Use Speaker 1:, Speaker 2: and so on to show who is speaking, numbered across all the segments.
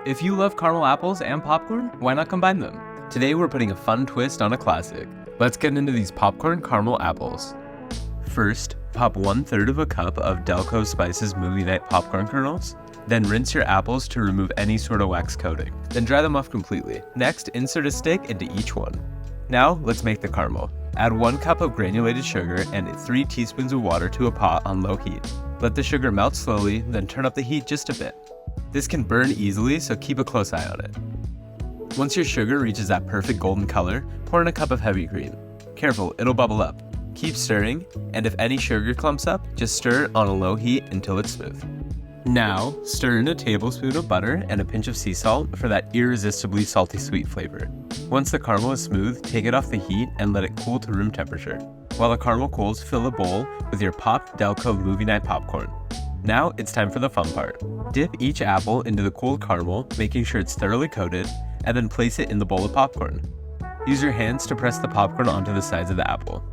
Speaker 1: If you love caramel apples and popcorn, why not combine them? Today we're putting a fun twist on a classic. Let's get into these popcorn caramel apples. First, pop 1/3 of a cup of Dell Cove Spices Movie Night popcorn kernels. Then rinse your apples to remove any sort of wax coating. Then dry them off completely. Next, insert a stick into each one. Now, let's make the caramel. Add 1 cup of granulated sugar and 3 teaspoons of water to a pot on low heat. Let the sugar melt slowly, then turn up the heat just a bit. This can burn easily, so keep a close eye on it. Once your sugar reaches that perfect golden color, pour in a cup of heavy cream. Careful, it'll bubble up. Keep stirring, and if any sugar clumps up, just stir it on a low heat until it's smooth. Now, stir in a tablespoon of butter and a pinch of sea salt for that irresistibly salty sweet flavor. Once the caramel is smooth, take it off the heat and let it cool to room temperature. While the caramel cools, fill a bowl with your popped Dell Cove Movie Night popcorn. Now, it's time for the fun part. Dip each apple into the cooled caramel, making sure it's thoroughly coated, and then place it in the bowl of popcorn. Use your hands to press the popcorn onto the sides of the apple.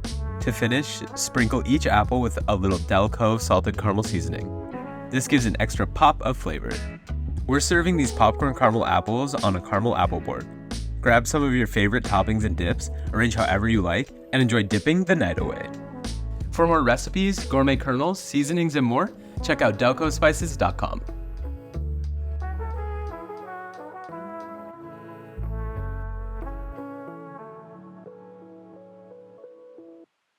Speaker 1: To finish, sprinkle each apple with a little Dell Cove salted caramel seasoning. This gives an extra pop of flavor. We're serving these popcorn caramel apples on a caramel apple board. Grab some of your favorite toppings and dips, arrange however you like, and enjoy dipping the night away. For more recipes, gourmet kernels, seasonings, and more, check out DellCoveSpices.com.